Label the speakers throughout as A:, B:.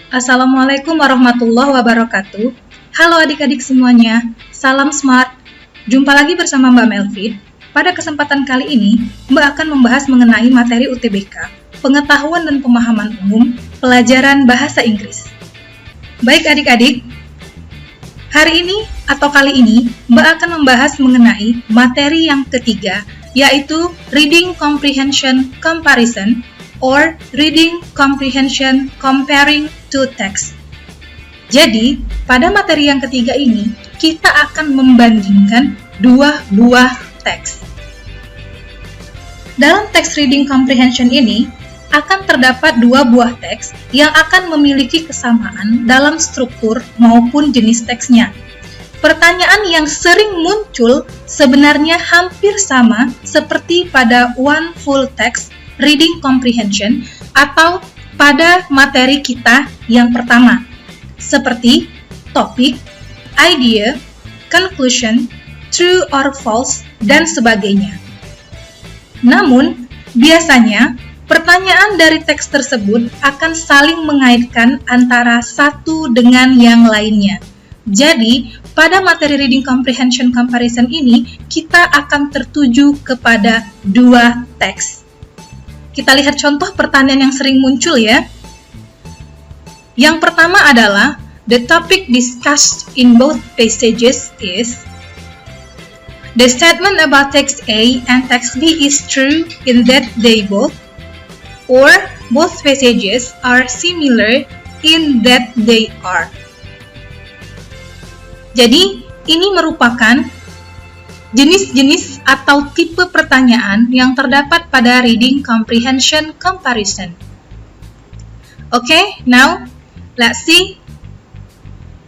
A: Assalamualaikum warahmatullahi wabarakatuh. Halo adik-adik semuanya, salam smart. Jumpa lagi bersama Mbak Melvin. Pada kesempatan kali ini, Mbak akan membahas mengenai materi UTBK, pengetahuan dan pemahaman umum, pelajaran bahasa Inggris. Baik adik-adik, hari ini atau kali ini, Mbak akan membahas mengenai materi yang ketiga, yaitu Reading Comprehension Comparison, or reading comprehension comparing two text. Jadi, pada materi yang ketiga ini, kita akan membandingkan dua buah teks. Dalam teks reading comprehension ini, akan terdapat dua buah teks yang akan memiliki kesamaan dalam struktur maupun jenis teksnya. Pertanyaan yang sering muncul sebenarnya hampir sama seperti pada one full text reading comprehension atau pada materi kita yang pertama, seperti topik, idea, conclusion, true or false, dan sebagainya. Namun, biasanya pertanyaan dari teks tersebut akan saling mengaitkan antara satu dengan yang lainnya. Jadi, pada materi reading comprehension comparison ini, kita akan tertuju kepada dua teks. Kita lihat contoh pertanyaan yang sering muncul ya. Yang pertama adalah, the topic discussed in both passages is, the statement about text A and text B is true in that they both, or both passages are similar in that they are. Jadi, ini merupakan jenis-jenis atau tipe pertanyaan yang terdapat pada reading comprehension comparison. Okay, now let's see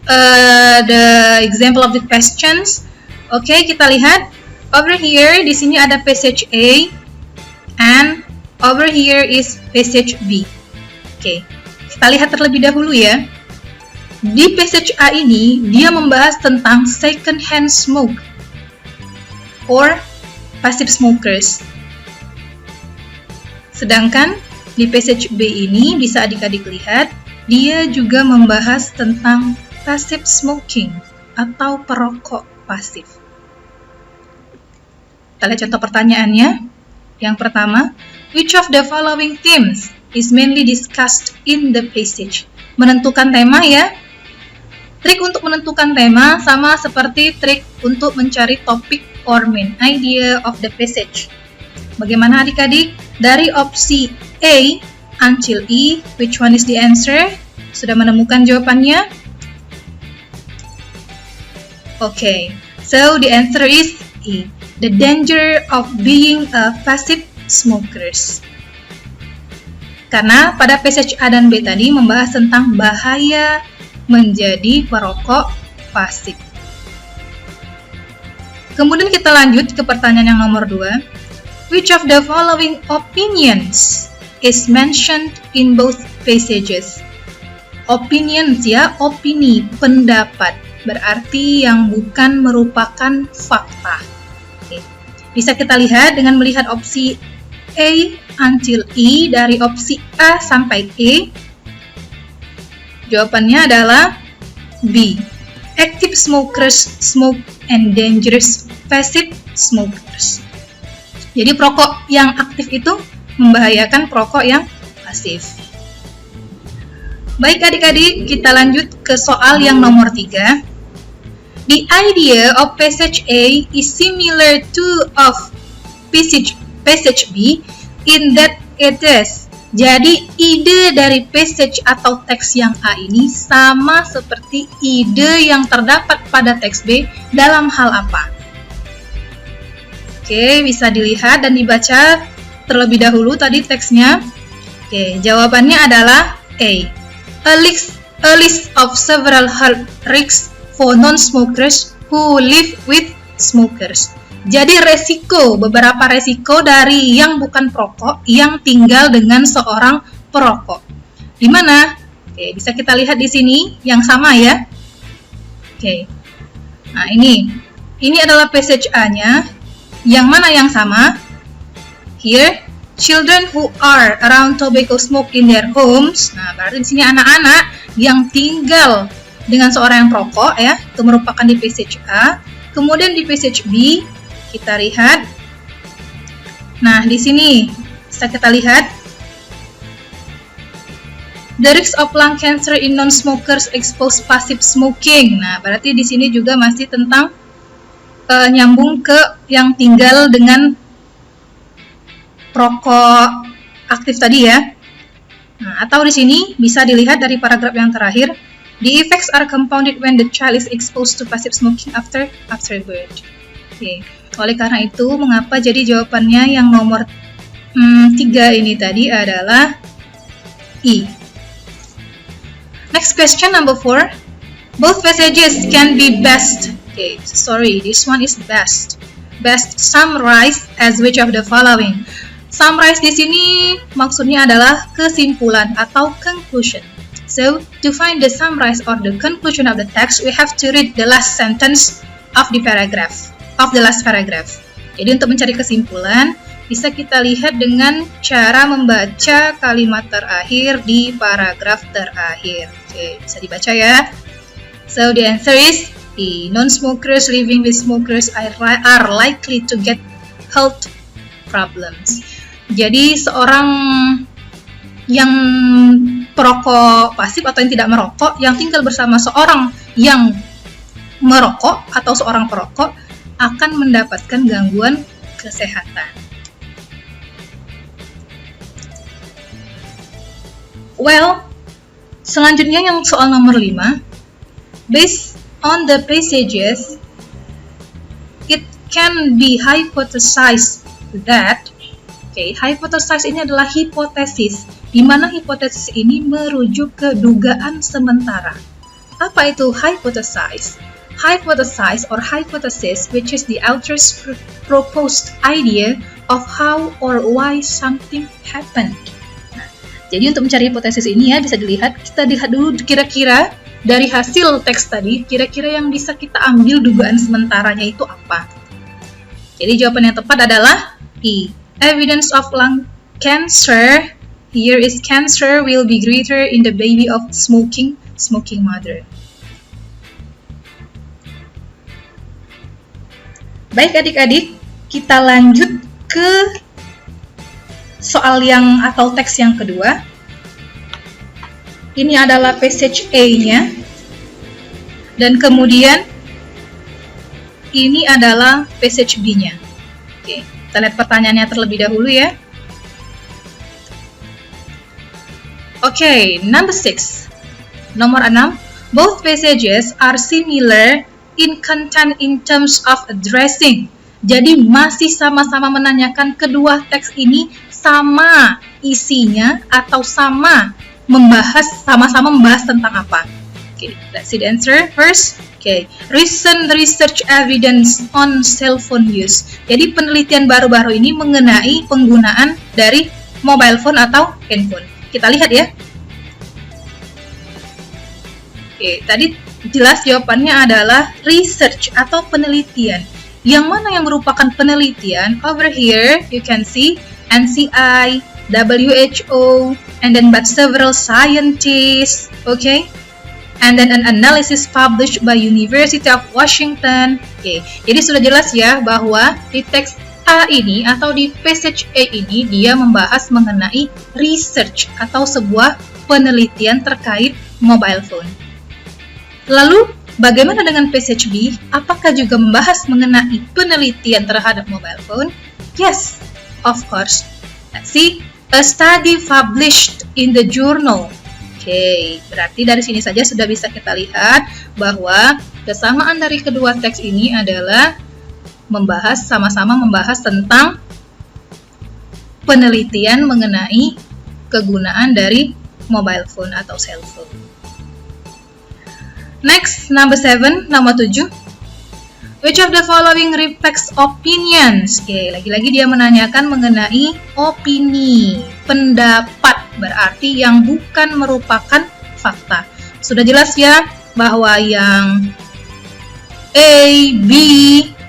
A: the example of the questions. Okay, kita lihat over here di sini ada passage A and over here is passage B. Okay, kita lihat terlebih dahulu ya. Di passage A ini dia membahas tentang second hand smoke or passive smokers. Sedangkan di passage B ini bisa adik-adik lihat, dia juga membahas tentang passive smoking atau perokok pasif. Kita lihat contoh pertanyaannya. Yang pertama, which of the following themes is mainly discussed in the passage? Menentukan tema ya. Trik untuk menentukan tema sama seperti trik untuk mencari topik or main idea of the passage. Bagaimana adik-adik? Dari opsi A until E, which one is the answer? Sudah menemukan jawabannya? Okay, so the answer is E, the danger of being a passive smokers. Karena pada passage A dan B tadi membahas tentang bahaya menjadi perokok pasif. Kemudian kita lanjut ke pertanyaan yang nomor 2. Which of the following opinions is mentioned in both passages? Opinions ya, opini, pendapat. Berarti yang bukan merupakan fakta. Oke. Bisa kita lihat dengan melihat opsi A until E dari opsi A sampai E. Jawabannya adalah B. Active smokers smoke and dangerous passive smokers. Jadi perokok yang aktif itu membahayakan perokok yang pasif. Baik adik-adik, kita lanjut ke soal yang nomor 3. The idea of passage A is similar to of passage B in that it is. Jadi, ide dari passage atau teks yang A ini sama seperti ide yang terdapat pada teks B dalam hal apa? Oke, bisa dilihat dan dibaca terlebih dahulu tadi teksnya. Oke, jawabannya adalah A. A list of several health risks for non-smokers who live with smokers. Jadi beberapa resiko dari yang bukan perokok yang tinggal dengan seorang perokok. Di mana? Oke, bisa kita lihat di sini yang sama ya. Oke. Nah, ini adalah passage A-nya. Yang mana yang sama? Here, children who are around tobacco smoke in their homes. Nah, berarti di sini anak-anak yang tinggal dengan seorang yang perokok ya, itu merupakan di passage A. Kemudian di passage B kita lihat. Nah, di sini bisa kita lihat the risk of lung cancer in non-smokers exposed passive smoking. Nah, berarti di sini juga masih tentang nyambung ke yang tinggal dengan perokok aktif tadi ya. Nah, atau di sini bisa dilihat dari paragraf yang terakhir, the effects are compounded when the child is exposed to passive smoking after birth. Oke. Oleh karena itu, mengapa jadi jawabannya yang nomor 3 ini tadi adalah E. Next question, number 4. Both passages can be best. Okay, sorry, this one is best. Best summarize as which of the following? Summarize di sini maksudnya adalah kesimpulan atau conclusion. So, to find the summarize or the conclusion of the text, we have to read the last sentence of the last paragraph. Jadi untuk mencari kesimpulan, bisa kita lihat dengan cara membaca kalimat terakhir di paragraf terakhir. Oke, bisa dibaca ya. So, the answer is E. Non-smokers living with smokers are likely to get health problems. Jadi, seorang yang perokok pasif atau yang tidak merokok, yang tinggal bersama seorang yang merokok atau seorang perokok akan mendapatkan gangguan kesehatan. Well, selanjutnya yang soal nomor 5. Based on the passages, it can be hypothesized that, hypothesize ini adalah hipotesis, di mana hipotesis ini merujuk ke dugaan sementara. Apa itu hypothesize? Hypothesize or hypothesis, which is the author's proposed idea of how or why something happened. Nah, jadi untuk mencari hipotesis ini ya, bisa dilihat, kita lihat dulu kira-kira dari hasil teks tadi, kira-kira yang bisa kita ambil dugaan sementaranya itu apa. Jadi jawaban yang tepat adalah E. Evidence of lung cancer, here is cancer will be greater in the baby of smoking mother. Baik adik-adik, kita lanjut ke soal yang atau teks yang kedua. Ini adalah passage A-nya. Dan kemudian ini adalah passage B-nya. Oke, kita lihat pertanyaannya terlebih dahulu ya. Oke, number 6. Nomor 6. Both passages are similar in content in terms of addressing. Jadi masih sama-sama menanyakan, kedua teks ini sama isinya atau sama-sama membahas tentang apa. Okay, let's see the answer first. Okay, recent research evidence on cell phone use. Jadi penelitian baru-baru ini mengenai penggunaan dari mobile phone atau handphone. Kita lihat ya. Oke, tadi jelas jawabannya adalah research atau penelitian. Yang mana yang merupakan penelitian? Over here, you can see NCI, WHO, and then but several scientists, okay? And then an analysis published by University of Washington. Okay, jadi sudah jelas ya bahwa di teks A ini atau di passage A ini dia membahas mengenai research atau sebuah penelitian terkait mobile phone. Lalu, bagaimana dengan passage B? Apakah juga membahas mengenai penelitian terhadap mobile phone? Yes, of course. Let's see. A study published in the journal. Oke, berarti dari sini saja sudah bisa kita lihat bahwa kesamaan dari kedua teks ini adalah sama-sama membahas tentang penelitian mengenai kegunaan dari mobile phone atau cell phone. Next, number 7, nomor 7. Which of the following reflects opinions? Oke, lagi-lagi dia menanyakan mengenai opini, pendapat, berarti yang bukan merupakan fakta. Sudah jelas ya bahwa yang A, B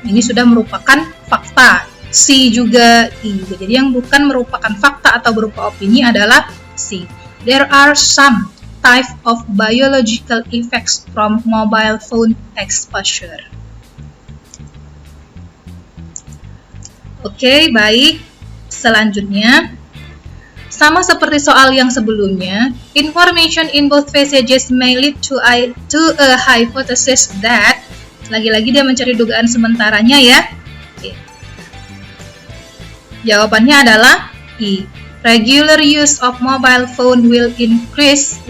A: ini sudah merupakan fakta. C juga, D juga. Jadi yang bukan merupakan fakta atau berupa opini adalah C. There are some type of biological effects from mobile phone exposure. Oke, baik. Selanjutnya, sama seperti soal yang sebelumnya, information in both passages may lead to a hypothesis that, lagi-lagi dia mencari dugaan sementaranya ya. Oke. Jawabannya adalah E. Regular use of mobile phone will increase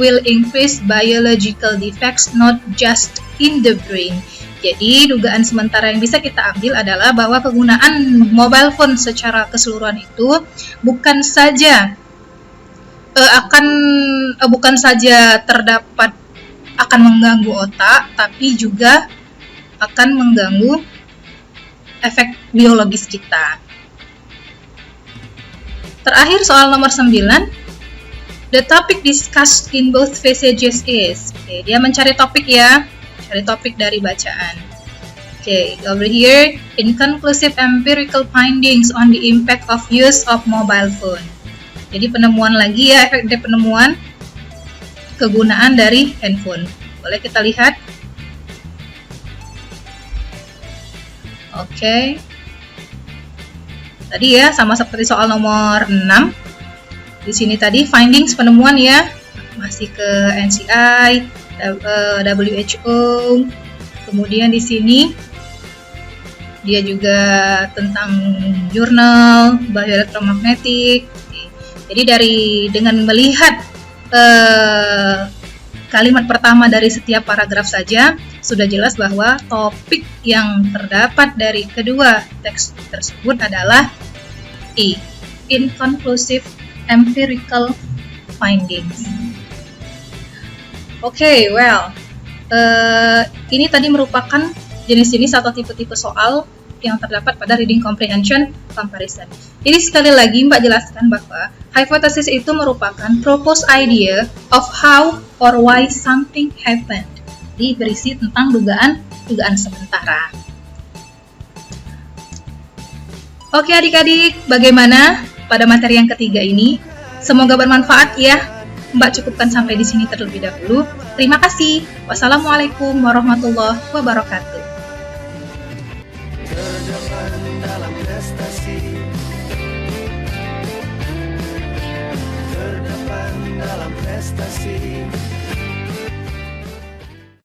A: biological defects not just in the brain. Jadi bukan sementara yang bisa kita ambil adalah bahwa penggunaan mobile phone secara keseluruhan itu bukan saja terdapat akan mengganggu otak, tapi juga akan mengganggu efek biologis kita. Terakhir soal nomor 9. The topic discussed in both passages is. Oke, dia mencari topik ya. Cari topik dari bacaan. Oke, over here, inconclusive empirical findings on the impact of use of mobile phone. Jadi penemuan lagi ya, efek dari penemuan kegunaan dari handphone. Boleh kita lihat? Oke. Tadi ya, sama seperti soal nomor 6. Di sini tadi findings penemuan ya, masih ke NCI, WHO. Kemudian di sini dia juga tentang jurnal bioelektromagnetik. Jadi dengan melihat kalimat pertama dari setiap paragraf saja sudah jelas bahwa topik yang terdapat dari kedua teks tersebut adalah E. Inconclusive empirical findings. Oke, ini tadi merupakan jenis-jenis atau tipe-tipe soal yang terdapat pada reading comprehension comparison. Jadi sekali lagi Mbak jelaskan bahwa hypothesis itu merupakan proposed idea of how or why something happened. Jadi berisi tentang dugaan sementara. Oke adik-adik, bagaimana pada materi yang ketiga ini? Semoga bermanfaat ya. Mbak cukupkan sampai di sini terlebih dahulu. Terima kasih. Wassalamualaikum warahmatullahi wabarakatuh.
B: Terdepan dalam prestasi, terdepan dalam prestasi.